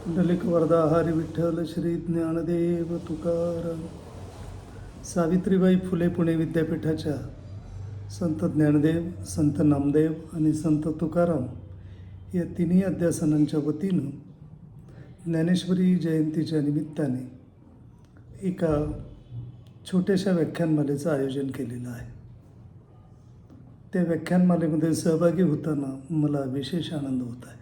पुंडलिक वरदा हरी विठ्ठल श्री ज्ञानदेव तुकाराम. सावित्रीबाई फुले पुणे विद्यापीठाच्या संत ज्ञानदेव, संत नामदेव आणि संत तुकाराम या तिन्ही अध्यासनांच्या वतीनं ज्ञानेश्वरी जयंतीच्या निमित्ताने एका छोट्याशा व्याख्यानमालेचं आयोजन केलेलं आहे. त्या व्याख्यानमालेमध्ये सहभागी होताना मला विशेष आनंद होत आहे.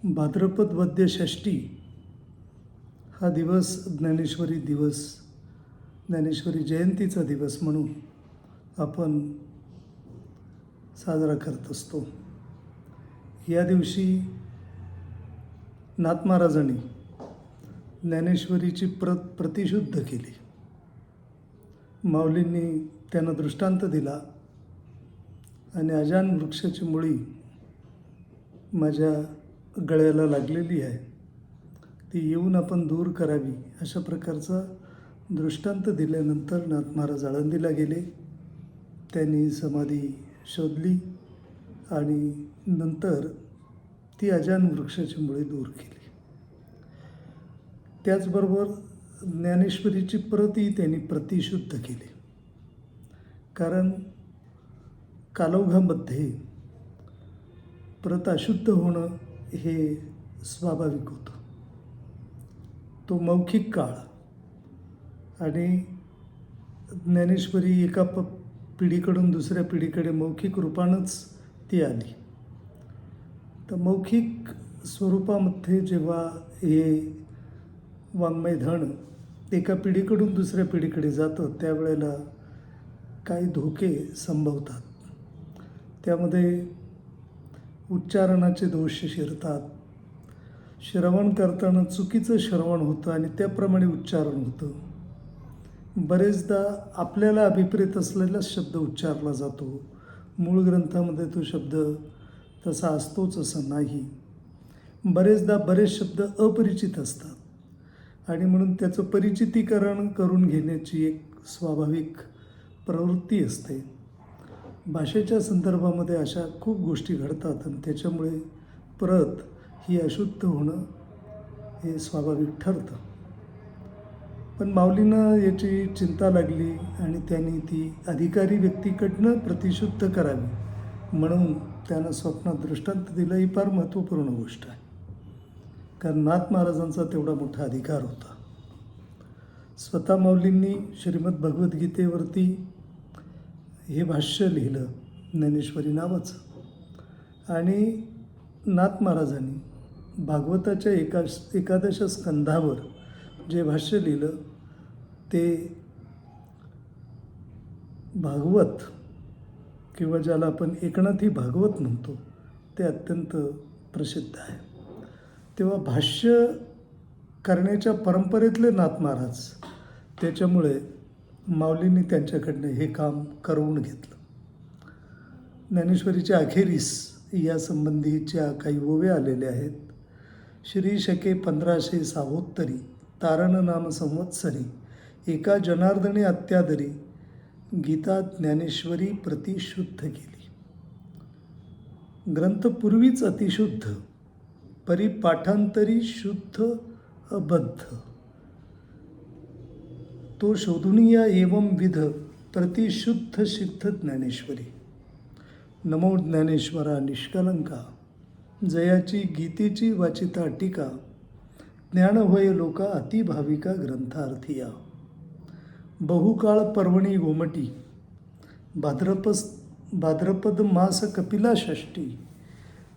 भाद्रपद वद्य षष्ठी हा दिवस ज्ञानेश्वरी दिवस, ज्ञानेश्वरी जयंतीचा दिवस म्हणून आपण साजरा करत असतो. या दिवशी नाथ महाराजांनी ज्ञानेश्वरीची प्रतिशुद्ध केली. माऊलींनी त्यांना दृष्टांत दिला आणि अजान वृक्षाची मुळी माझ्या गळ्याला लागलेली आहे, ती येऊन आपण दूर करावी, अशा प्रकारचा दृष्टांत दिल्यानंतर नाथ महाराज आळंदीला गेले. त्यांनी समाधी शोधली आणि नंतर ती अजान वृक्षाची मुळे दूर केली. त्याचबरोबर ज्ञानेश्वरीची प्रतही त्यांनी प्रतिशुद्ध केली. कारण कालौघामध्ये प्रत अशुद्ध होणं हे स्वाभाविक होतं. तो मौखिक काळ आणि ज्ञानेश्वरी एका पिढीकडून दुसऱ्या पिढीकडे मौखिक रूपानंच ती आली. तर मौखिक स्वरूपामध्ये जेव्हा हे वाङ्मय धन एका पिढीकडून दुसऱ्या पिढीकडे जातं, त्यावेळेला काही धोके संभवतात. त्यामध्ये उच्चारणाचे दोष शिरतात. श्रवण करताना चुकीचं श्रवण होतं आणि त्याप्रमाणे उच्चारण होतं. बरेचदा आपल्याला अभिप्रेत असलेलाच शब्द उच्चारला जातो. मूळ ग्रंथामध्ये तो शब्द तसा असतोच असं नाही. बरेचदा बरेच शब्द अपरिचित असतात आणि म्हणून त्याचं परिचितीकरण करून घेण्याची एक स्वाभाविक प्रवृत्ती असते. भाषेच्या संदर्भामध्ये अशा खूप गोष्टी घडतात आणि त्याच्यामुळे प्रत ही अशुद्ध होणं हे स्वाभाविक ठरतं. पण माऊलींना याची चिंता लागली आणि त्यांनी ती अधिकारी व्यक्तीकडनं प्रतिशुद्ध करावी म्हणून त्यांना स्वप्नात दृष्टांत दिलं. ही फार महत्त्वपूर्ण गोष्ट आहे, कारण नाथ महाराजांचा तेवढा मोठा अधिकार होता. स्वतः माऊलींनी श्रीमद भगवद्गीतेवरती हे भाष्य लिहिलं, ज्ञानेश्वरी नावाचं. आणि नाथ महाराजांनी भागवताच्या एकादश स्कंधावर जे भाष्य लिहिलं ते भागवत, किंवा ज्याला आपण एकनाथी भागवत म्हणतो, ते अत्यंत प्रसिद्ध आहे. तेव्हा भाष्य करण्याच्या परंपरेतले नाथ महाराज, त्याच्यामुळे माऊलींनी त्यांच्याकडनं हे काम करवून घेतलं. ज्ञानेश्वरीच्या अखेरीस या संबंधीच्या काही ओव्या आलेल्या आहेत. श्री शके 1506 तारण नाम संवत्सरी एका जनार्दनी अत्यादरी गीता ज्ञानेश्वरी प्रतिशुद्ध केली. ग्रंथ पूर्वीच अतिशुद्ध, परिपाठांतरी शुद्ध अबद्ध, तो शोधुनिया एवं विध प्रतिशुद्ध सिद्ध ज्ञानेश्वरी. नमो ज्ञानेश्वरा निष्कलंका, जयाची गीतेची वाचिता टीका, ज्ञान होय लोका अतिभाविका ग्रंथार्थिया. बहुकाळ पर्वणी गोमटी, भाद्रपद मास कपिला षष्ठी,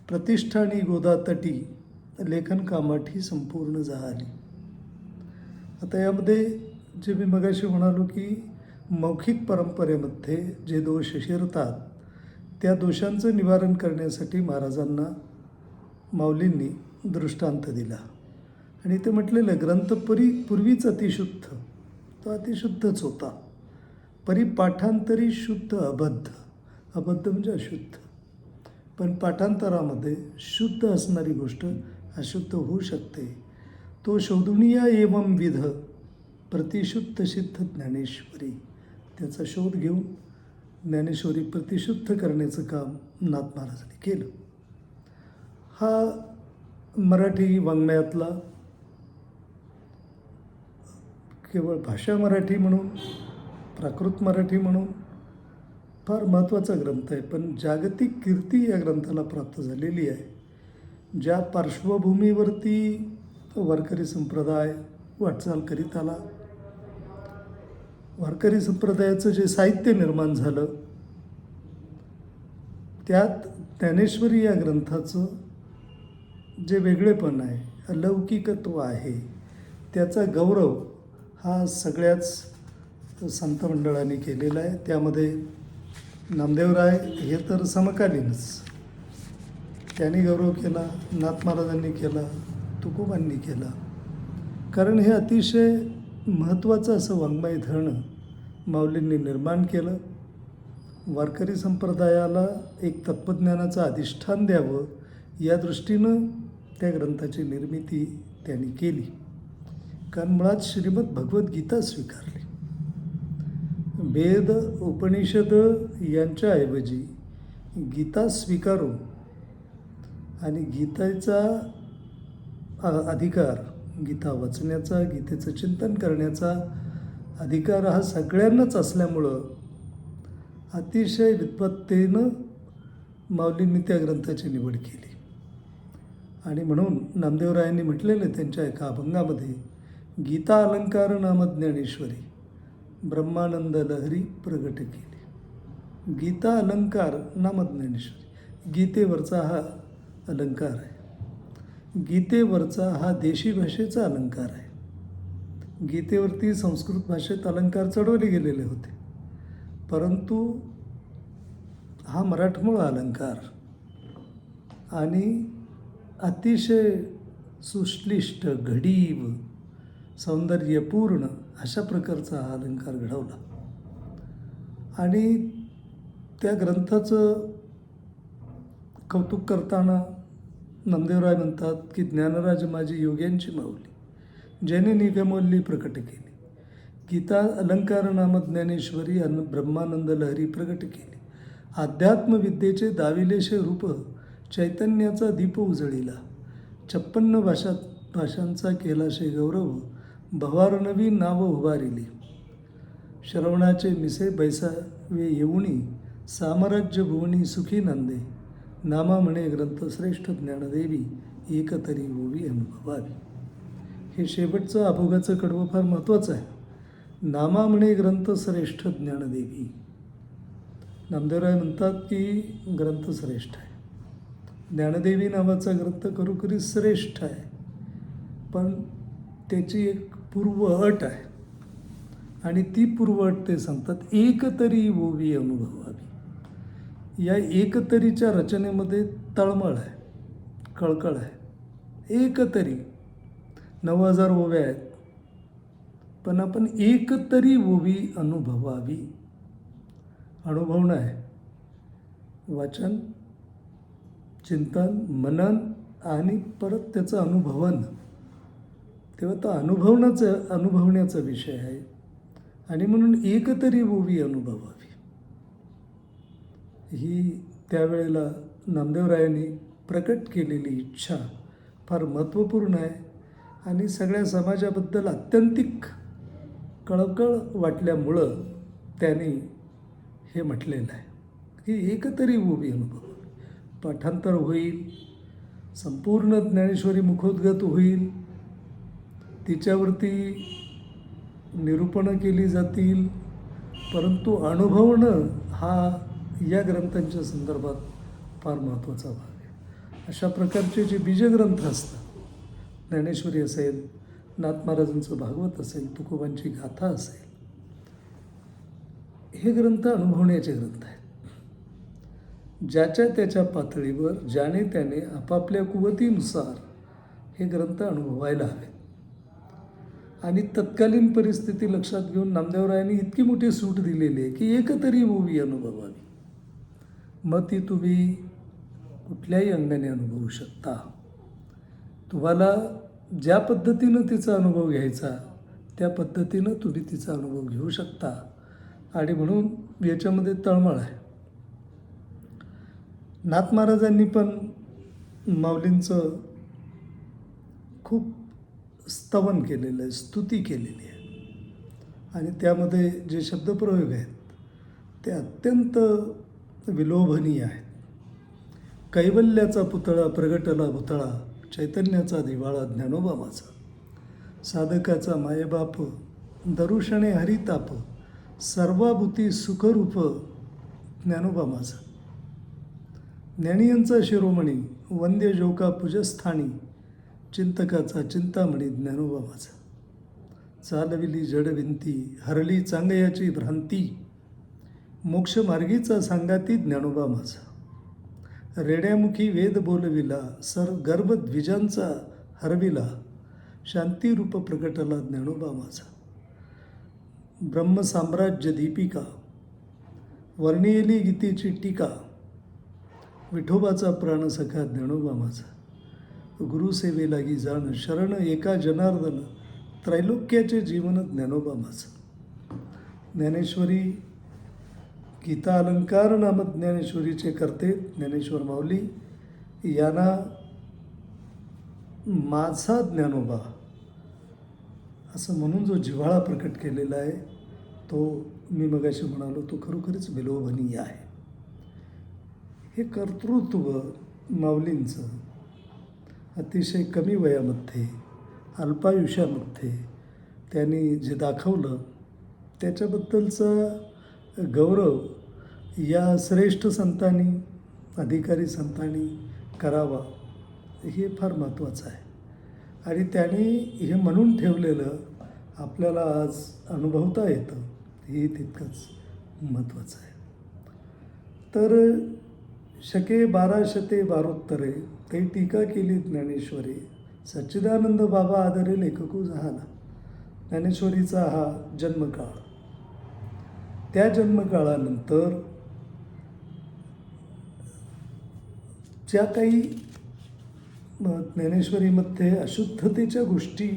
प्रतिष्ठानी गोदातटी, लेखन कामाठी संपूर्ण झाली. आता यामध्ये जे मी मगाशी म्हणालो की मौखिक परंपरेमध्ये जे दोष शिरतात, त्या दोषांचं निवारण करण्यासाठी महाराजांना माऊलींनी दृष्टांत दिला. आणि ते म्हटलेलं ग्रंथ पूर्वीच अतिशुद्ध, तो अतिशुद्धच होता. परिपाठांतरी शुद्ध अबद्ध, अबद्ध म्हणजे अशुद्ध, पण पाठांतरामध्ये शुद्ध असणारी गोष्ट अशुद्ध होऊ शकते. तो शोधुनिया एवं विध प्रतिशुद्ध सिद्ध ज्ञानेश्वरी, त्याचा शोध घेऊन ज्ञानेश्वरी प्रतिशुद्ध करण्याचं काम नाथ महाराजांनी केलं. हा मराठी वाङ्मयातला केवळ भाषा मराठी म्हणून, प्राकृत मराठी म्हणून फार महत्त्वाचा ग्रंथ आहे, पण जागतिक कीर्ती या ग्रंथाला प्राप्त झालेली आहे. ज्या पार्श्वभूमीवरती वारकरी संप्रदाय वाटचाल करीत आला, वारकरी संप्रदायाचं जे साहित्य निर्माण झालं, त्यात ज्ञानेश्वरी या ग्रंथाचं जे वेगळेपण आहे, अलौकिकत्व आहे, त्याचा गौरव हा सगळ्याच संत मंडळांनी केलेला आहे. त्यामध्ये नामदेवराय हे तर समकालीनच, त्यांनी गौरव केला, नाथ महाराजांनी केला, तुकोबांनी केला. कारण हे अतिशय महत्त्वाचं असं वाङ्मय धरण माऊलींनी निर्माण केलं. वारकरी संप्रदायाला एक तत्त्वज्ञानाचं अधिष्ठान द्यावं या दृष्टीनं त्या ग्रंथाची निर्मिती त्यांनी केली. कारण मुळात श्रीमद भगवद्गीता स्वीकारली. वेद उपनिषद यांच्याऐवजी गीता स्वीकारून आणि गीतेचा अधिकार, गीता वाचण्याचा, गीतेचं चिंतन करण्याचा अधिकार हा सगळ्यांनाच असल्यामुळं अतिशय विद्वत्तेनं माऊलींनी त्या ग्रंथाची निवड केली. आणि म्हणून नामदेवरायांनी म्हटलेलं त्यांच्या एका अभंगामध्ये, गीता अलंकार नाम ज्ञानेश्वरी ब्रह्मानंद लहरी प्रगट केली. गीता अलंकार नाम ज्ञानेश्वरी, गीतेवरचा हा अलंकार आहे. गीतेवरचा हा देशी भाषेचा अलंकार आहे. गीतेवरती संस्कृत भाषेत अलंकार चढवले गेलेले होते, परंतु हा मराठमोळा अलंकार आणि अतिशय सुश्लिष्ट, घडीव, सौंदर्यपूर्ण अशा प्रकारचा हा अलंकार घडवला. आणि त्या ग्रंथाचं कौतुक करताना नामदेवराय म्हणतात की, ज्ञानराज माझी योग्यांची माऊली, ज्याने निगमवल्ली प्रकट केली. गीता अलंकार नाम ज्ञानेश्वरी ब्रह्मानंद लहरी प्रगट केली. अध्यात्मविद्येचे दाविलेशे रूप, चैतन्याचा दीप उजळीला. 56 भाषांचा केलाशे गौरव, भवारनवी नाव उभारिली. श्रवणाचे मिसे बैसावे येऊनी, साम्राज्य भुवनी सुखी नंदे. नामा म्हणे ग्रंथ श्रेष्ठ ज्ञानदेवी, एकतरी ओवी अनुभवावी. हे शेवटचं अभोगाचं कडवं फार महत्त्वाचं आहे. नामा म्हणे ग्रंथ श्रेष्ठ ज्ञानदेवी. नामदेवराय म्हणतात की ग्रंथ श्रेष्ठ आहे. ज्ञानदेवी नावाचा ग्रंथ खरोखरी श्रेष्ठ आहे, पण त्याची एक पूर्व अट आहे. आणि ती पूर्व अट ते सांगतात, एकतरी ओवी अनुभवावी. या एकतरीच्या रचनेमध्ये तळमळ आहे, कळकळ आहे. एकतरी 9000 ओव्या आहेत, पण आपण एकतरी ओवी अनुभवावी. अनुभवणं आहे, वाचन, चिंतन, मनन आणि परत त्याचं अनुभवन. तेव्हा तो अनुभवण्याचा विषय आहे. आणि म्हणून एकतरी ओवी अनुभवावी ही त्यावेळेला नामदेवरायांनी प्रकट केलेली इच्छा फार महत्त्वपूर्ण आहे. आणि सगळ्या समाजाबद्दल अत्यंतिक कळकळ वाटल्यामुळं त्यांनी हे म्हटलेलं आहे की एकतरी ओवी अनुभवावी. पाठांतर होईल, संपूर्ण ज्ञानेश्वरी मुखोद्गत होईल, तिच्यावरती निरूपणं केली जातील, परंतु अनुभवणं हा या ग्रंथांच्या संदर्भात फार महत्त्वाचा भाग आहे. अशा प्रकारचे जे बीजग्रंथ असतात, ज्ञानेश्वरी असेल, नाथ महाराजांचं भागवत असेल, तुकोबांची गाथा असेल, हे ग्रंथ अनुभवण्याचे ग्रंथ आहेत. ज्याच्या त्याच्या पातळीवर ज्याने त्याने आपापल्या कुवतीनुसार हे ग्रंथ अनुभवायला हवेत. आणि तत्कालीन परिस्थिती लक्षात घेऊन नामदेवरायांनी इतकी मोठी सूट दिलेली आहे की एकतरी ओवी अनुभवावी. मग ती तुम्ही कुठल्याही अंगाने अनुभवू शकता. तुम्हाला ज्या पद्धतीनं तिचा अनुभव घ्यायचा त्या पद्धतीनं तुम्ही तिचा अनुभव घेऊ शकता. आणि म्हणून याच्यामध्ये तळमळ आहे. नाथ महाराजांनी पण माऊलींचं खूप स्तवन केलेलं आहे, स्तुती केलेली आहे. आणि त्यामध्ये जे शब्दप्रयोग आहेत ते अत्यंत विलोभनीय आहेत. कैवल्याचा पुतळा प्रगटला भुतळा, चैतन्याचा दिवाळा ज्ञानोबा माझा. साधकाचा मायबाप दरुषणे हरिताप, सर्वाभूती सुखरूप ज्ञानोबा माझा. ज्ञानियांचा शिरोमणी वंद्य जोका पूजस्थानी, चिंतकाचा चिंतामणी ज्ञानोबा माझा. चालविली जडविंती हरली चांगयाची भ्रांती, मोक्षमार्गीचा सांगाती ज्ञानोबा माझा. रेड्यामुखी वेद बोलविला गर्भ द्विजांचा हरविला, शांतिरूप प्रकटला ज्ञानोबा माझा. ब्रह्मसाम्राज्य दीपिका वर्णियली गीतेची टीका, विठोबाचा प्राणसखा ज्ञानोबा माझा. गुरुसेवे लागी जाण शरण एका जनार्दन, त्रैलोक्याचे जीवन ज्ञानोबा माझा. ज्ञानेश्वरी गीता अलंकार नामक ज्ञानेश्वरीचे करते ज्ञानेश्वर माऊली यांना माझा ज्ञानोबा असं म्हणून जो जिव्हाळा प्रकट केलेला आहे तो मी मगाशी म्हणालो तो खरोखरच विलोभनीय आहे. हे कर्तृत्व माऊलींचं अतिशय कमी वयामध्ये अल्पायुष्यामध्ये त्यांनी जे दाखवलं त्याच्याबद्दलचा गौरव या श्रेष्ठ संतांनी अधिकारी संतांनी करावा हे फार महत्त्वाचं आहे. आणि त्यांनी हे म्हणून ठेवलेलं आपल्याला आज अनुभवता येतं हे तितकंच महत्त्वाचं आहे. तर शके 1212 ते टीका केली ज्ञानेश्वरी, सच्चिदानंद बाबा आदरे लेखकू झाला. ज्ञानेश्वरीचा हा जन्मकाळ, त्या जन्मकाळानंतर ज्या काही ज्ञानेश्वरीमध्ये अशुद्धतेच्या गोष्टी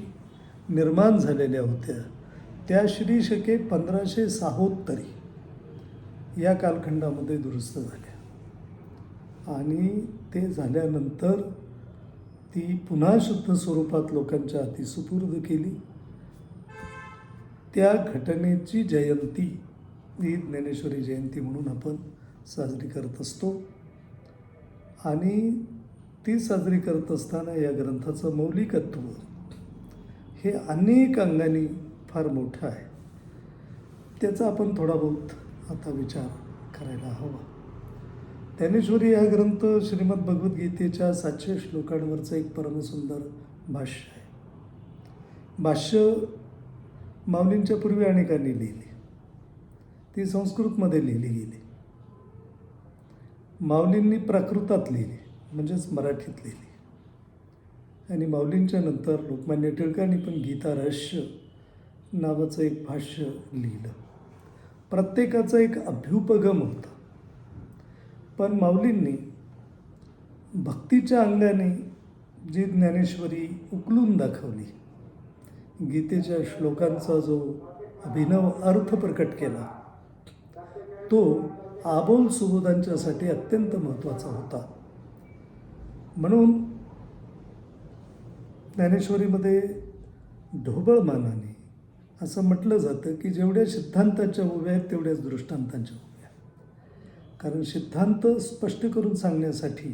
निर्माण झालेल्या होत्या त्या श्री शके 1576 या कालखंडामध्ये दुरुस्त झाल्या. आणि ते झाल्यानंतर ती पुन्हा शुद्ध स्वरूपात लोकांच्या हाती सुपूर्द केली. त्या घटनेची जयंती ही ज्ञानेश्वरी जयंती म्हणून आपण साजरी करत असतो. आणि ती साजरी करत असताना या ग्रंथाचं मौलिकत्व हे अनेक अंगांनी फार मोठं आहे. त्याचा आपण थोडा बहुत आता विचार करायला हवा. ज्ञानेश्वरी हा ग्रंथ श्रीमद भगवद्गीतेच्या 700 श्लोकांवरचं एक परमसुंदर भाष्य आहे. भाष्य माऊलींच्या पूर्वी अनेकांनी लिहिली, ती संस्कृतमध्ये लिहिली गेली. माऊलींनी प्राकृतात लिहिली म्हणजेच मराठीत लिहिली. आणि माऊलींच्या नंतर लोकमान्य टिळकांनी पण गीता रहस्य नावाचं एक भाष्य लिहिलं. प्रत्येकाचा एक अभ्युपगम होता. पण माऊलींनी भक्तीच्या अंगाने जी ज्ञानेश्वरी उकलून दाखवली, गीतेच्या श्लोकांचा जो अभिनव अर्थ प्रकट केला तो आबोल सुबोधांच्यासाठी अत्यंत महत्त्वाचा होता. म्हणून ज्ञानेश्वरीमध्ये ढोबळमानाने असं म्हटलं जातं की जेवढ्या सिद्धांताच्या उभ्या आहेत तेवढ्याच दृष्टांतांच्या उभ्या. कारण सिद्धांत स्पष्ट करून सांगण्यासाठी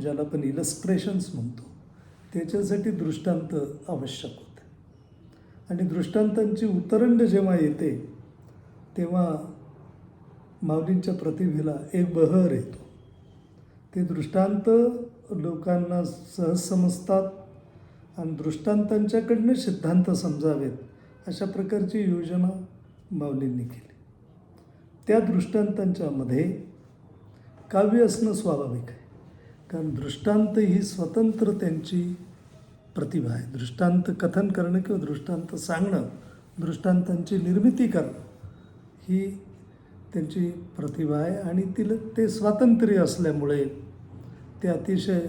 ज्याला आपण इलस्ट्रेशन्स म्हणतो त्याच्यासाठी दृष्टांत आवश्यक होते. आणि दृष्टांतांची उतरंड जेव्हा येते तेव्हा माऊलींच्या प्रतिभेला एक बहर येतो. ते दृष्टांत लोकांना सहज समजतात आणि दृष्टांतांच्याकडनं सिद्धांत समजावेत अशा प्रकारची योजना माऊलींनी केली. त्या दृष्टांतांच्यामध्ये काव्य असणं स्वाभाविक आहे. कारण दृष्टांत ही स्वतंत्र त्यांची प्रतिभा आहे. दृष्टांत कथन करणं किंवा दृष्टांत सांगणं, दृष्टांतांची निर्मिती करणं ही त्यांची प्रतिभा आहे. आणि तिला ते स्वातंत्र्य असल्यामुळे ते अतिशय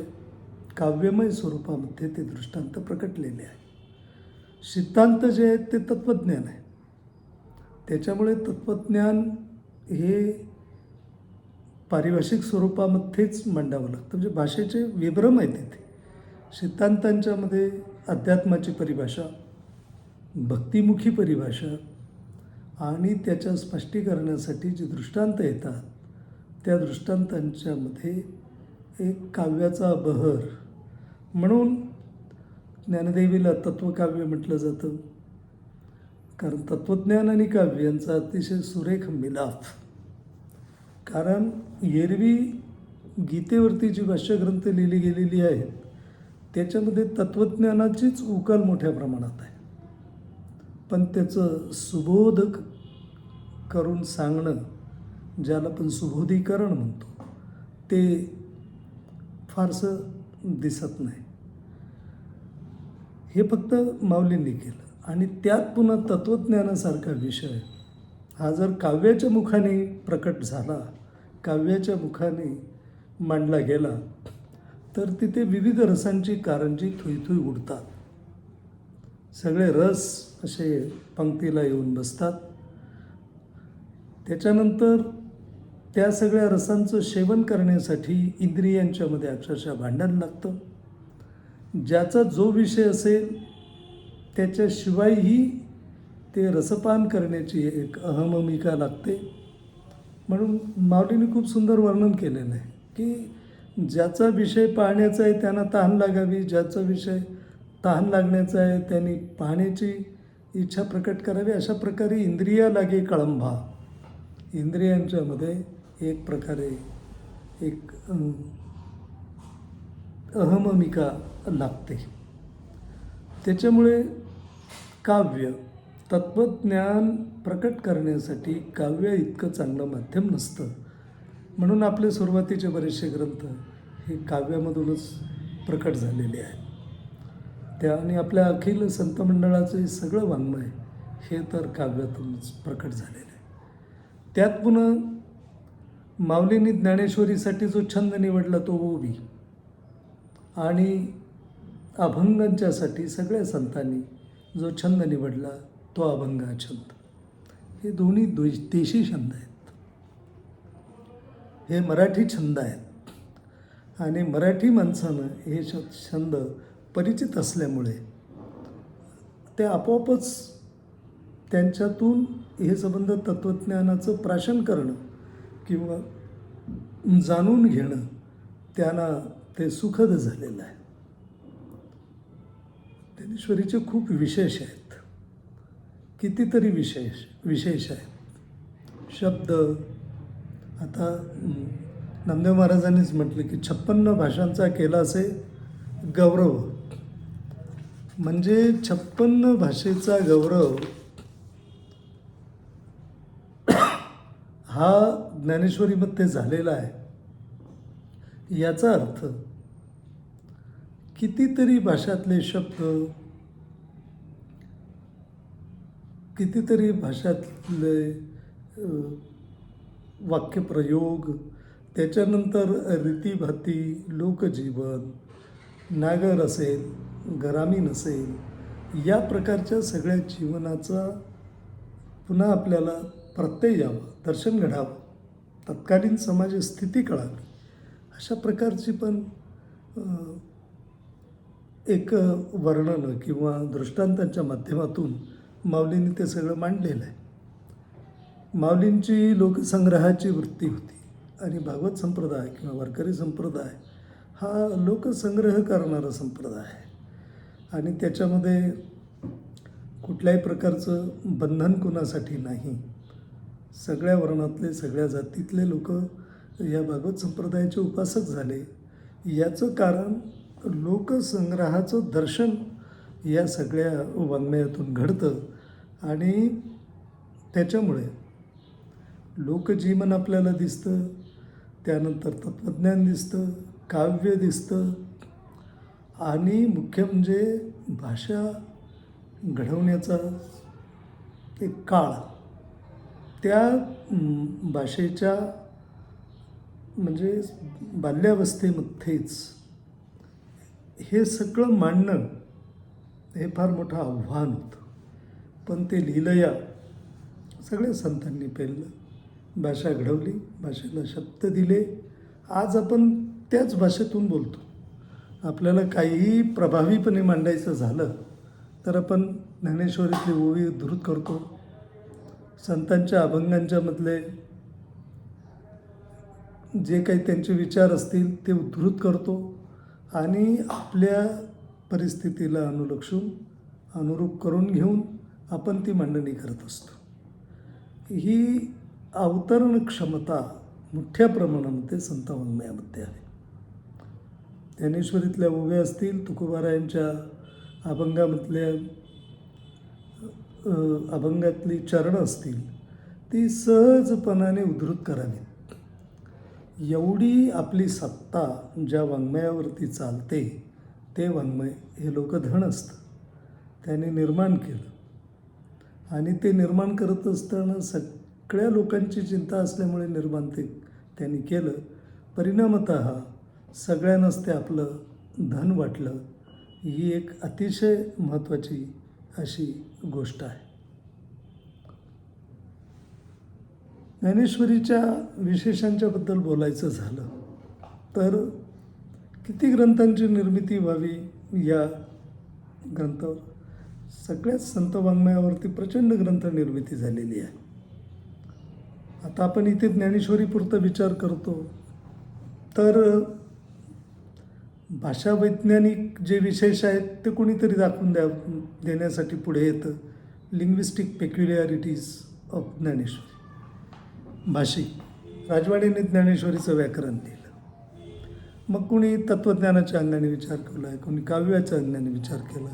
काव्यमय स्वरूपामध्ये ते दृष्टांत प्रकटलेले आहे. सिद्धांत जे आहेत ते तत्त्वज्ञान आहे. त्याच्यामुळे तत्त्वज्ञान हे पारिभाषिक स्वरूपामध्येच मांडावं लागतं. म्हणजे भाषेचे विभ्रम आहेत तिथे. सिद्धांतांच्यामध्ये अध्यात्माची परिभाषा, भक्तिमुखी परिभाषा आणि त्याच्या स्पष्टीकरणासाठी जी दृष्टांत येतात त्या दृष्टांतांच्यामध्ये एक काव्याचा बहर, म्हणून ज्ञानदेवीला तत्वकाव्य म्हटलं जातं. कारण तत्त्वज्ञान आणि काव्य यांचा अतिशय सुरेख मिलाफ. कारण एरवी गीतेवरती जी भाष्यग्रंथ लिहिली गेलेली आहेत त्याच्यामध्ये तत्त्वज्ञानाचीच उकल मोठ्या प्रमाणात आहे, पण त्याचं सुबोधक करून सांगणं, ज्याला आपण सुबोधीकरण म्हणतो, ते फारसं दिसत नाही. हे फक्त माऊलींनी केलं. आणि त्यात पुन्हा तत्त्वज्ञानासारखा विषय हा जर काव्याच्या मुखाने प्रकट झाला, काव्याच्या मुखाने मांडला गेला, तर तिथे विविध रसांची कारंजी थुई उडतात. सगळे रस असे पंक्तीला येऊन बसतात. त्याच्यानंतर त्या सगळ्या रसांचं सेवन करण्यासाठी इंद्रियांच्यामध्ये अक्षरशः भांडण लागतं. ज्याचा जो विषय असेल त्याच्याशिवायही ते रसपान करण्याची एक अहममिका लागते. म्हणून माऊलींनी खूप सुंदर वर्णन केलेलं आहे की ज्याचा विषय पाहण्याचा आहे त्यांना तहान लागावी, ज्याचा विषय तहान लागण्याचा आहे त्यांनी पाहण्याची इच्छा प्रकट करावी. अशा प्रकारे इंद्रिया लागे कळंबा, इंद्रियांच्यामध्ये एक प्रकारे एक अहममिका लागते. त्याच्यामुळे काव्य तत्त्वज्ञान प्रकट करण्यासाठी काव्य इतकं चांगलं माध्यम नसतं. म्हणून आपले सुरुवातीचे बरेचसे ग्रंथ हे काव्यामधूनच प्रकट झालेले आहेत. त्या आणि आपल्या अखिल संत मंडळाचे सगळं वाङ्मय हे तर काव्यातूनच प्रकट झालेलं आहे. त्यात पुन्हा माऊलींनी ज्ञानेश्वरीसाठी जो छंद निवडला तो ओवी, आणि अभंगांच्यासाठी सगळ्या संतांनी जो छंद निवडला तो अभंगा छंद. हे दोन्ही देशी छंद आहेत, हे मराठी छंद आहेत. आणि मराठी माणसानं हे छंद परिचित असल्यामुळे ते आपोआपच त्यांच्यातून हे संबंध तत्त्वज्ञानाचं प्राशन करणं किंवा जाणून घेणं त्यांना ते सुखद झालेलं आहे. ज्ञानेश्वरीचे खूप विशेष आहेत, कितीतरी विशेष आहेत. शब्द, आता नामदेव महाराजांनीच म्हटलं की 56 भाषांचा केला असे गौरव. म्हणजे 56 भाषेचा गौरव हा ज्ञानेश्वरीमध्ये झालेला आहे. याचा अर्थ कितीतरी भाषातले शब्द, कितीतरी भाषातले वाक्यप्रयोग, त्याच्यानंतर रीतीभाती, लोकजीवन, नागर असेल, ग्रामीण असेल, या प्रकारच्या सगळ्या जीवनाचा पुन्हा आपल्याला प्रत्यय यावं, दर्शन घडावं, तत्कालीन समाज स्थिती कळावी, अशा प्रकारची पण एक वर्णनं किंवा दृष्टांतांच्या माध्यमातून माऊलींनी ते सगळं मांडलेलं आहे. माऊलींची लोकसंग्रहाची वृत्ती होती आणि भागवत संप्रदाय किंवा वारकरी संप्रदाय हा लोकसंग्रह करणारा संप्रदाय आहे. आणि त्याच्यामध्ये कुठल्याही प्रकारचं बंधन कुणासाठी नाही. सगळ्या वर्णातले, सगळ्या जातीतले लोक या भागवत संप्रदायाचे उपासक झाले. याचं कारण लोकसंग्रहाचं दर्शन या सगळ्या वाङ्मयातून घडतं. आणि त्याच्यामुळे लोकजीवन आपल्याला दिसतं, त्यानंतर तत्त्वज्ञान दिसतं, काव्य दिसतं, आणि मुख्य म्हणजे भाषा घडवण्याचा एक काळ, त्या भाषेच्या म्हणजे बाल्यावस्थेमध्येच हे सगळं मांडणं हे फार मोठं आव्हान होतं. पण ते लीलया सगळ्या संतांनी पेललं, भाषा घडवली, भाषेला शब्द दिले. आज आपण त्याच भाषेतून बोलतो. आपल्याला काहीही प्रभावीपणे मांडायचं झालं तर आपण ज्ञानेश्वरीतली ओवी उद्धृत करतो, संतांच्या अभंगांच्या मधले जे काही त्यांचे विचार असतील ते उद्धृत करतो आणि आपल्या परिस्थितीला अनुरूप करून घेऊन आपण ती मांडणी करत असतो. ही अवतरण क्षमता मोठ्या प्रमाणामध्ये संत वाङ्मयामध्ये आहे. ज्ञानेश्वरीतल्या ओव्या असतील, तुकोबारायांच्या अभंगामधल्या अभंगातली चरणं असतील, ती सहजपणाने उद्धृत करावीत. एवढी आपली सत्ता ज्या वाङ्मयावरती चालते ते वाङ्मय हे लोकधन असतं. त्याने निर्माण केलं आणि ते निर्माण करत असताना सगळ्या लोकांची चिंता असल्यामुळे निर्माण ते त्यांनी केलं. परिणामतः सगळ्यांनाच ते आपलं धन वाटलं. ही एक अतिशय महत्त्वाची अशी गोष्ट आहे. ज्ञानेश्वरीच्या विशेषांच्याबद्दल बोलायचं झालं तर किती ग्रंथांची निर्मिती व्हावी या ग्रंथावर सगळ्याच संत वाङ्मयावरती प्रचंड ग्रंथ निर्मिती झालेली आहे. आता आपण इथे ज्ञानेश्वरीपुरता विचार करतो तर भाषा वैज्ञानिक जे विशेष आहेत ते कोणीतरी दाखवून देण्यासाठी पुढे येतं. Linguistic peculiarities of Dnyaneshwari. भाषिक राजवाडेने ज्ञानेश्वरीचं व्याकरण लिहिलं. मग कुणी तत्त्वज्ञानाच्या अंगाने विचार केला आहे, कुणी काव्याच्या अंगाने विचार केला,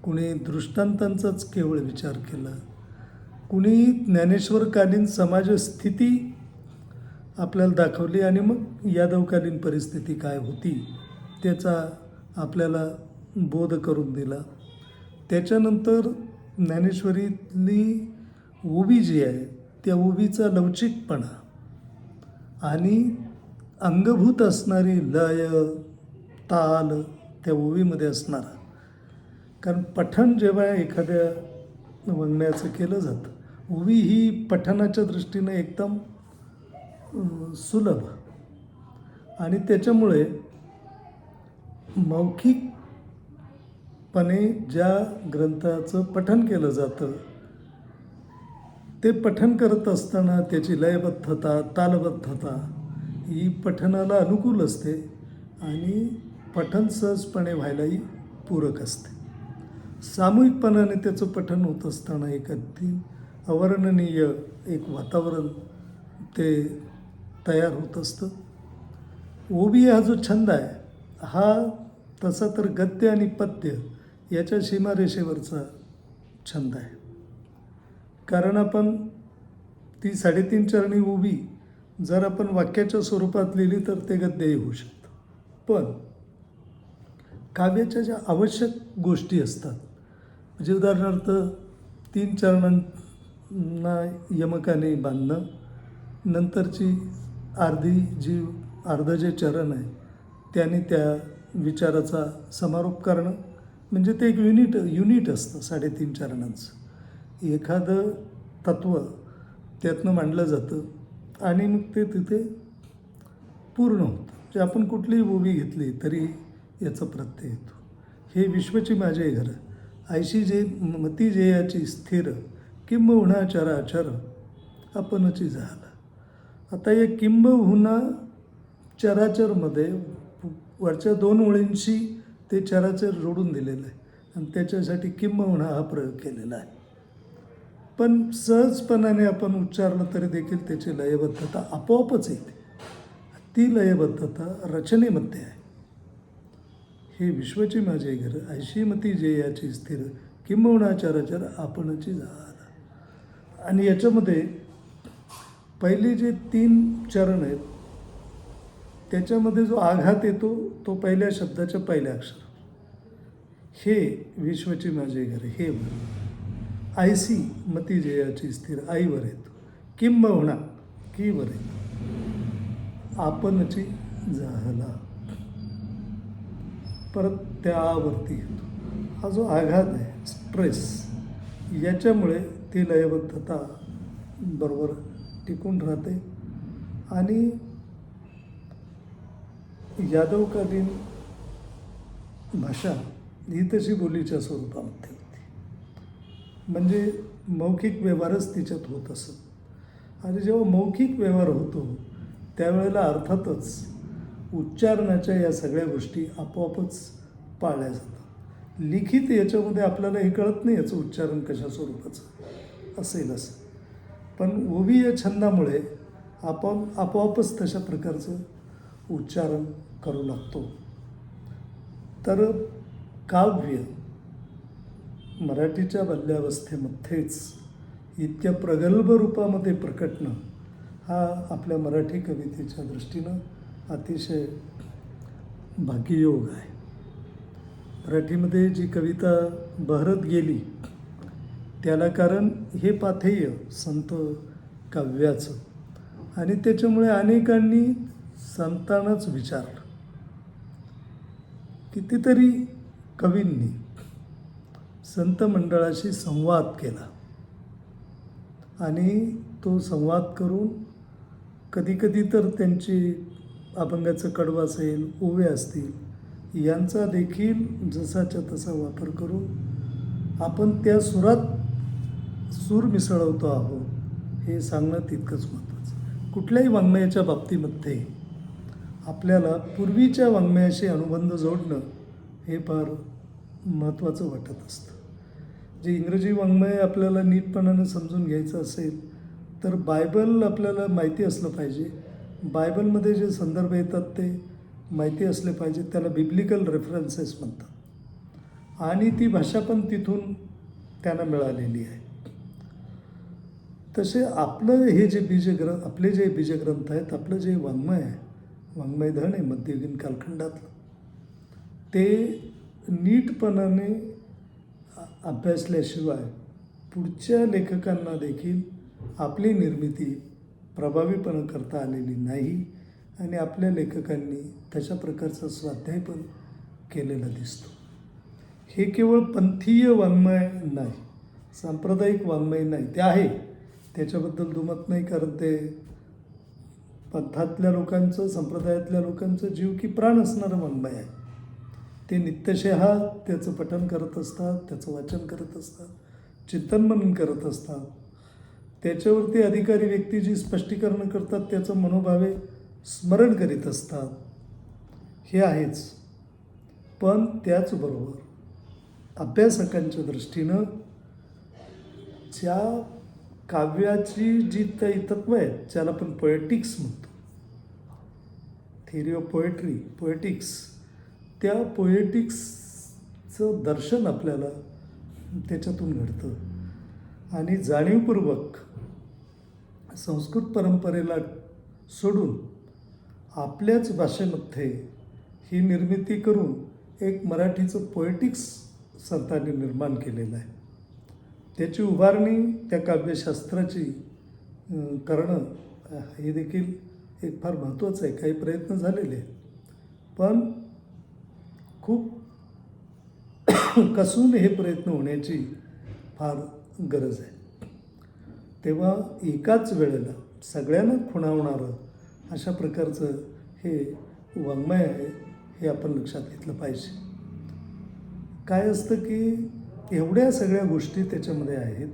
कुणी दृष्टांतांचाच केवळ विचार केला, कुणी ज्ञानेश्वरकालीन समाजस्थिती आपल्याला दाखवली आणि मग यादवकालीन परिस्थिती काय होती त्याचा आपल्याला बोध करून दिला. त्याच्यानंतर ज्ञानेश्वरीतली ओवी जी आहे त्या ओवीचा लवचिकपणा आणि अंगभूत असणारी लय ताल त्या ओवीमध्ये असणारा. कारण पठण जेव्हा एखाद्या वाङ्मयाचं केलं जातं, ओवी ही पठणाच्या दृष्टीनं एकदम सुलभ आणि त्याच्यामुळे मौखिकपणे ज्या ग्रंथाचं पठण केलं जातं ते पठण करत असताना त्याची लयबद्धता तालबद्धता ही पठणाला अनुकूल असते आणि पठण सहजपणे व्हायलाही पूरक असते. सामूहिकपणाने त्याचं पठण होत असताना एक अगदी अवर्णनीय एक वातावरण ते तयार होत असतं. ओवी हा जो छंद आहे हा तसा तर गद्य आणि पद्य याच्या सीमारेषेवरचा छंद आहे. कारण आपण ती 3.5 चरणी ओवी जर आपण वाक्याच्या स्वरूपात लिहिली तर ते गद्यही होऊ शकतं. पण काव्याच्या ज्या आवश्यक गोष्टी असतात, म्हणजे उदाहरणार्थ 3 चरणांना यमकाने बांधणं, नंतरची अर्ध जे चरण आहे त्याने त्या विचाराचा समारोप करणं, म्हणजे ते एक युनिट असतं 3.5 चरणांचं. एखादं तत्त्व त्यातनं मांडलं जातं आणि मग ते तिथे पूर्ण होतं. जे आपण कुठलीही ओवी घेतली तरी याचा प्रत्यय येतो. हे विश्वची माझे घर, ऐशी जे मती जे याची स्थिर, किंबहुना चराचर आपणची झाला. आता या किंबहुना चराचरमध्ये वरच्या 2 ओळींशी ते चराचर जोडून दिलेलं आहे आणि त्याच्यासाठी किंबहुना हा प्रयोग केलेला आहे. पण सहजपणाने आपण उच्चारलं तरी देखील त्याची लयबद्धता आपोआपच येते. ती लयबद्धता रचनेमध्ये आहे. हे विश्वची माझे घर, ऐशी मती जे याची स्थिर, किंबहुना चराचर आपणची झाला. आणि याच्यामध्ये पहिले जे 3 चरण आहेत त्याच्यामध्ये जो आघात येतो तो पहिल्या शब्दाच्या पहिल्या अक्षर. हे विश्वची माझे घर, हे ऐसी मती जयाची स्थिर, आईवर येतो. किंबहुना कीवर येतो. आपणची झाला परत त्यावरती येतो. हा जो आघात आहे, स्ट्रेस, याच्यामुळे ती लयबद्धता बरोबर टिकून राहते. आणि यादवकालीन भाषा ही तशी बोलीच्या स्वरूपामध्ये होती. म्हणजे मौखिक व्यवहारच तिच्यात होत असत. आणि जेव्हा मौखिक व्यवहार होतो त्यावेळेला अर्थातच उच्चारणाच्या या सगळ्या गोष्टी आपोआपच पाळल्या जातात. लिखित याच्यामध्ये आपल्याला हे कळत नाही याचं उच्चारण कशा स्वरूपाचं असेल असं. पण ओवी या छंदामुळे आपण आपोआपच तशा प्रकारचं उच्चारण करू लागतो. तर काव्य मराठीच्या बाल्यावस्थेमध्येच इतक्या प्रगल्भ रूपामध्ये प्रकटणं हा आपल्या मराठी कवितेच्या दृष्टीनं अतिशय भाग्ययोग आहे. मराठीमध्ये जी कविता बहरत गेली त्याला कारण हे पाथेय संत काव्याचं. आणि त्याच्यामुळे अनेकांनी संतांनाच विचारलं. कितीतरी कवींनी संत मंडळाशी संवाद केला आणि तो संवाद करून कधीकधी तर त्यांची अभंगाचं कडवं असेल, ओव्या असतील यांचा देखील जसाच्या तसा वापर करून आपण त्या सुरात सूर मिसळवतो आहोत हे सांगणं तितकंच महत्त्वाचं. कुठल्याही वाङ्मयाच्या बाबतीमध्ये आपल्याला पूर्वीच्या वाङ्मयाशी अनुबंध जोडणं हे फार महत्त्वाचं वाटत असतं. जे इंग्रजी वाङ्मय आपल्याला नीटपणाने समजून घ्यायचं असेल तर बायबल आपल्याला माहिती असलं पाहिजे. बायबलमध्ये जे संदर्भ येतात ते माहिती असले पाहिजे. त्याला बिब्लिकल रेफरन्सेस म्हणतात आणि ती भाषा पण तिथून त्यांना मिळालेली आहे. तसे आपलं हे जे आपले जे बीजग्रंथ आहेत, आपलं जे वाङ्मय आहे, वाङ्मयधन आहे मध्ययुगीन कालखंडातलं, ते नीटपणाने अभ्यासल्याशिवाय पुढच्या लेखकांना देखील आपली निर्मिती प्रभावीपणे करता आलेली नाही. आणि आपल्या लेखकांनी तशा प्रकारचा स्वाध्याय पण केलेला दिसतो. हे केवळ पंथीय वाङ्मय नाही, सांप्रदायिक वाङ्मय नाही. ते आहे, त्याच्याबद्दल दुमत नाही, कारण ते पंथातल्या लोकांचं, संप्रदायातल्या लोकांचं जीव की प्राण असणारं वाङ्मय आहे. ते नित्यशः त्याचं पठण करत असतात, त्याचं वाचन करत असतात, चिंतन मनन करत असतात. त्याच्यावरती अधिकारी व्यक्ती जी स्पष्टीकरणं करतात त्याचं मनोभावे स्मरण करीत असतात. हे आहेच. पण त्याचबरोबर अभ्यासकांच्या दृष्टीनं ज्या काव्याची जी काही तत्त्व आहेत ज्याला आपण पोएटिक्स म्हणतो, थिअरी ऑफ पोएट्री, पोएटिक्स, त्या पोएटिक्सचं दर्शन आपल्याला त्याच्यातून घडतं. आणि जाणीवपूर्वक संस्कृत परंपरेला सोडून आपल्याच भाषेमध्ये ही निर्मिती करून एक मराठीचं पोएटिक्स संतांनी निर्माण केलेलं आहे. त्याची उभारणी त्या काव्यशास्त्राची करणं हे देखील एक फार महत्त्वाचं आहे. काही प्रयत्न झालेले आहेत पण खूप कसून हे प्रयत्न होण्याची फार गरज आहे. तेव्हा एकाच वेळेला सगळ्यांना खुणावणारं अशा प्रकारचं हे वाङ्मय आहे हे आपण लक्षात घेतलं पाहिजे. काय असतं की एवढ्या सगळ्या गोष्टी त्याच्यामध्ये आहेत,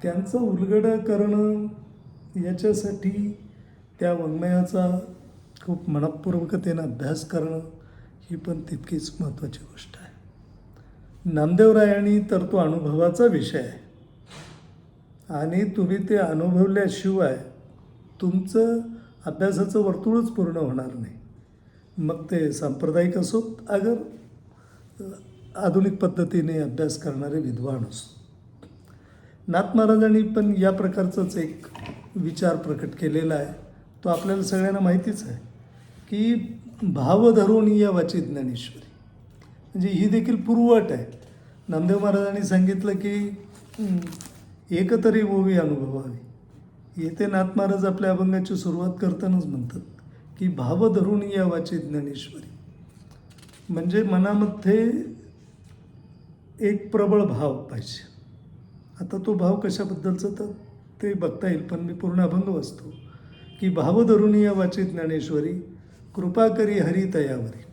त्यांचं उलगडा करणं याच्यासाठी त्या वाङ्मयाचा खूप मनःपूर्वकतेनं अभ्यास करणं ही पण तितकीच महत्त्वाची गोष्ट आहे. नामदेवरायांनी तर तो अनुभवाचा विषय आहे आणि तुम्ही ते अनुभवल्याशिवाय तुमचं अभ्यासाचं वर्तुळच पूर्ण होणार नाही. मग ते सांप्रदायिक असोत, अगर आधुनिक पद्धतीने अभ्यास करणारे विद्वान असो. नाथ महाराजांनी पण या प्रकारचाच एक विचार प्रकट केलेला आहे. तो आपल्याला सगळ्यांना माहितीच आहे की भाव धरून या वाची ज्ञानेश्वरी, म्हणजे ही देखील पूर्वअट आहे. नामदेव महाराजांनी सांगितलं की एकतरी ओवी अनुभवावी. येथे नाथ महाराज आपल्या अभंगाची सुरुवात करतानाच म्हणतात की भाव धरून या वाची ज्ञानेश्वरी, म्हणजे मनामध्ये एक प्रबळ भाव पाहिजे. आता तो भाव कशाबद्दलचा तर ते बघता येईल, पण मी पूर्ण अभंग वाचतो की भाव धरून या वाची ज्ञानेश्वरी, कृपा करी हरी तयावरी,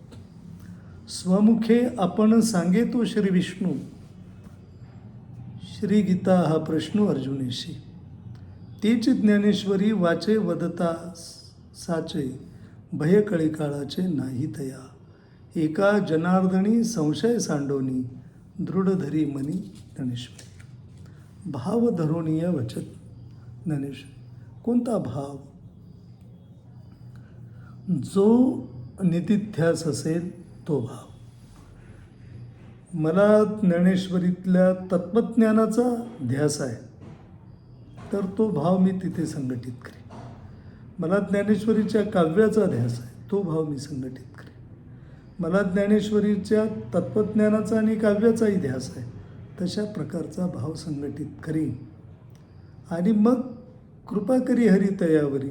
स्वमुखे आपण सांगे तो श्री विष्णू, श्री गीता हा प्रश्न अर्जुनेशी. तीच ज्ञानेश्वरी वाचे वदता साचे, भयकळी काळाचे नाही तया. एका जनार्दनी संशय सांडोनी, दृढ धरी मनी ज्ञानेश्वरी. भाव धरोनीय वचत ज्ञानेश्वरी. कोणता भाव? जो नितिध्यास असेल तो भाव. मला ज्ञानेश्वरीतल्या तत्त्वज्ञानाचा ध्यास आहे, तर तो भाव मी तिथे संघटित करेन. मला ज्ञानेश्वरीच्या काव्याचा ध्यास आहे, तो भाव मी संघटित करेन. मला ज्ञानेश्वरीच्या तत्त्वज्ञानाचा आणि काव्याचाही ध्यास आहे, तशा प्रकारचा भाव संघटित करीन. आणि मग कृपा करी हरी तयावरी.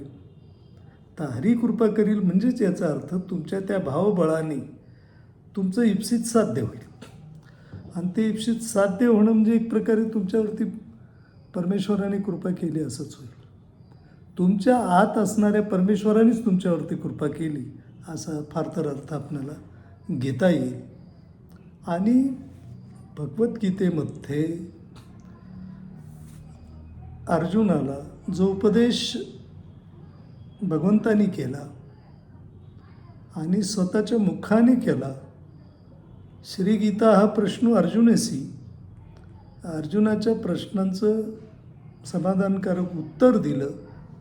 तर हरी कृपा करील म्हणजेच याचा अर्थ तुमच्या त्या भावबळाने तुमचं इप्सित साध्य होईल. आणि ते इप्सित साध्य होणं म्हणजे एक प्रकारे तुमच्यावरती परमेश्वराने कृपा केली असंच होईल. तुमच्या आत असणाऱ्या परमेश्वरानेच तुमच्यावरती कृपा केली असा फार तर अर्थ आपल्याला घेता येईल. आणि भगवद्गीतेमध्ये अर्जुनाला जो उपदेश भगवंतानी केला आणि स्वतःच्या मुखाने केला, श्री गीता हा प्रश्न अर्जुनेसी, अर्जुनाच्या प्रश्नांचं समाधानकारक उत्तर दिलं.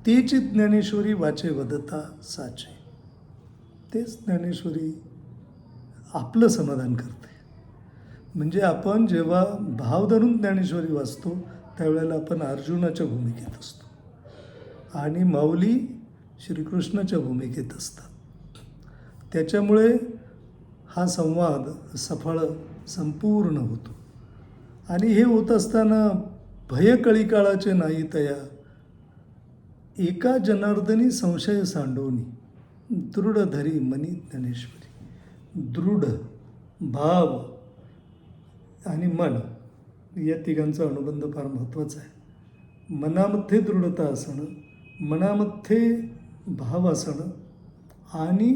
तेच ज्ञानेश्वरी वाचे वदता साचे. तेच ज्ञानेश्वरी आपलं समाधान करते. म्हणजे आपण जेव्हा भाव धरून ज्ञानेश्वरी वाचतो त्यावेळेला आपण अर्जुनाच्या भूमिकेत असतो आणि माऊली श्रीकृष्णाच्या भूमिकेत असतात. त्याच्यामुळे हा संवाद सफळ संपूर्ण होतो. आणि हे होत असताना भयकळी काळाचे नाही तया. एका जनार्दनी संशय सांडोनी, दृढ धरी मनी ज्ञानेश्वरी. दृढ भाव आणि मन या तिघांचा अनुबंध फार महत्त्वाचा आहे. मनामध्ये दृढता असणं, मनामध्ये भाव असणं आणि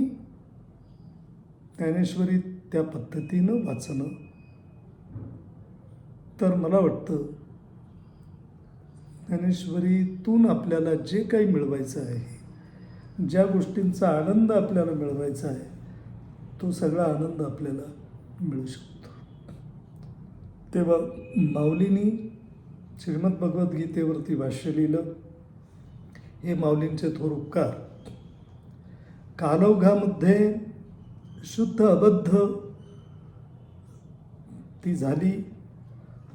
ज्ञानेश्वरी त्या पद्धतीनं वाचणं. तर मला वाटतं ज्ञानेश्वरीतून आपल्याला जे काही मिळवायचं आहे, ज्या गोष्टींचा आनंद आपल्याला मिळवायचा आहे, तो सगळा आनंद आपल्याला मिळू शकतो. तेव्हा माऊलींनी श्रीमद भगवद्गीतेवरती भाष्य लिहिलं. हे माऊलींचे थोर उपकार. कालौघामध्ये शुद्ध अबद्ध ती झाली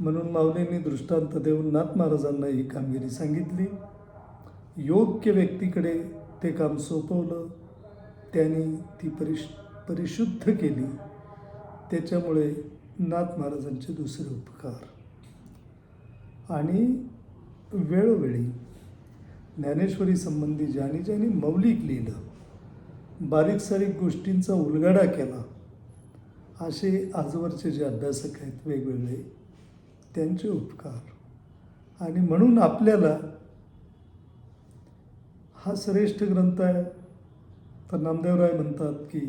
म्हणून माऊलींनी दृष्टांत देऊन नाथ महाराजांना ही कामगिरी सांगितली. योग्य व्यक्तीकडे ते काम सोपवलं, त्यांनी ती परिशुद्ध केली. त्याच्यामुळे नाथ महाराजांचे दुसरे उपकार. आणि वेळोवेळी ज्ञानेश्वरी संबंधी ज्याने ज्याने मौलिक लिहिलं, बारीक सारीक गोष्टींचा उलगडा केला, असे आजवरचे जे अभ्यासक आहेत वेगवेगळे, त्यांचे उपकार. आणि म्हणून आपल्याला हा श्रेष्ठ ग्रंथ आहे. तर नामदेवराय म्हणतात की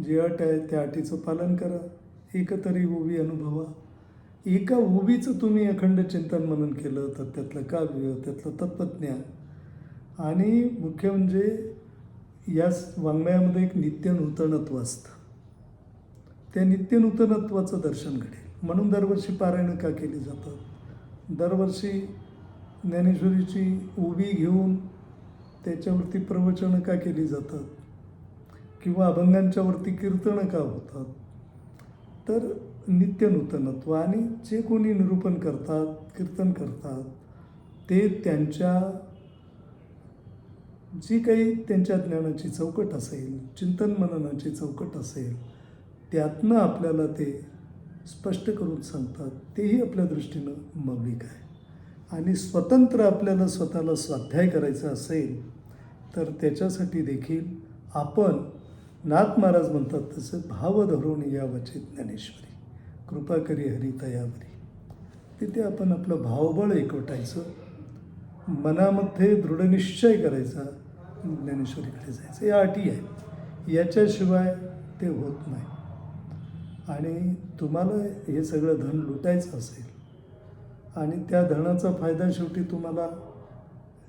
जी अट आहे त्या अटीचं पालन करा, एकतरी ओवी अनुभवा. एका ओवीचं तुम्ही अखंड चिंतन मनन केलं तर त्यातलं काव्य, त्यातलं तत्त्वज्ञान आणि मुख्य म्हणजे या वाङ्मयामध्ये एक नित्यनूतनत्व असतं. त्या नित्यनूतनत्वाचं दर्शन घडेल म्हणून दरवर्षी पारायणं का केली जातात, दरवर्षी ज्ञानेश्वरीची ओवी घेऊन त्याच्यावरती प्रवचनं का केली जातात किंवा अभंगांच्यावरती कीर्तनं का होतात. तर नित्यनूतनत्व. आणि जे कोणी निरूपण करतात, कीर्तन करतात, ते त्यांच्या जी काही त्यांच्या ज्ञानाची चौकट असेल, चिंतन मननाची चौकट असेल, त्यातनं आपल्याला ते स्पष्ट करून सांगतात. तेही आपल्या दृष्टीनं मौलिक आहे. आणि स्वतंत्र आपल्याला स्वतःला स्वाध्याय करायचा असेल तर त्याच्यासाठी देखील आपण नाथ महाराज म्हणतात तसं भाव धरून या वचित ज्ञानेश्वरी, कृपा करी हरी तयावरी. तिथे आपण आपलं भावबळ एकवटायचं, मनामध्ये दृढनिश्चय करायचा, ज्ञानेश्वरीकडे जायचं. या अटी आहे. याच्याशिवाय ते होत नाही. आणि तुम्हाला हे सगळं धन लुटायचं असेल आणि त्या धनाचा फायदा शेवटी तुम्हाला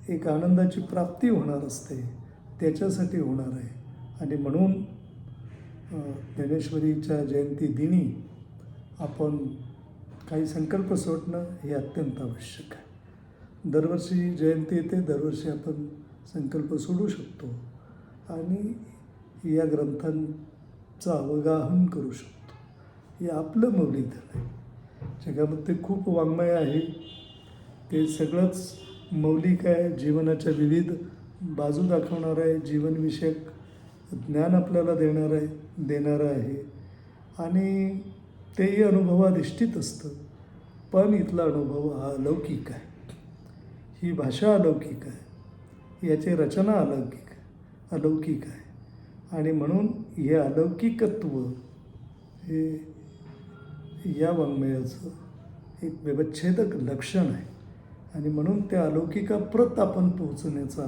एक आनंदाची प्राप्ती होणार असते, त्याच्यासाठी होणार आहे. आणि म्हणून ज्ञानेश्वरीच्या जयंती दिनी आपण काही संकल्प सोडणं हे अत्यंत आवश्यक आहे. दरवर्षी जयंती येते, दरवर्षी आपण संकल्प सोडू शकतो आणि या ग्रंथांचं अवगाहन करू शकतो. हे आपलं मौलिक धन आहे. जगामध्ये खूप वाङ्मय आहे, ते सगळंच मौलिक आहे, जीवनाच्या विविध बाजू दाखवणार आहे, जीवनविषयक ज्ञान आपल्याला देणारं आहे आणि तेही अनुभवाधिष्ठित असतं. पण इथला अनुभव हा अलौकिक आहे, ही भाषा अलौकिक आहे, याची रचना अलौकिक आहे आणि म्हणून हे अलौकिकत्व हे या वाङ्मयाचं एक व्यवच्छेदक लक्षण आहे आणि म्हणून त्या अलौकिकाप्रत आपण पोहोचण्याचा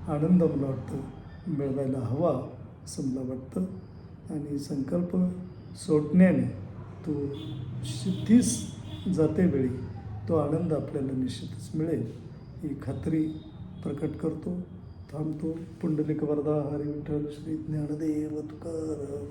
आनंद मला वाटतं मिळवायला हवा असं मला वाटतं. आणि संकल्प सोडण्याने तो सिद्धीस जातेवेळी तो आनंद आपल्याला निश्चितच मिळेल ही खात्री प्रकट करतो. थांबतो. पुंडलिक वरदा हरी विठ्ठल श्री ज्ञानदेव तुकाराम.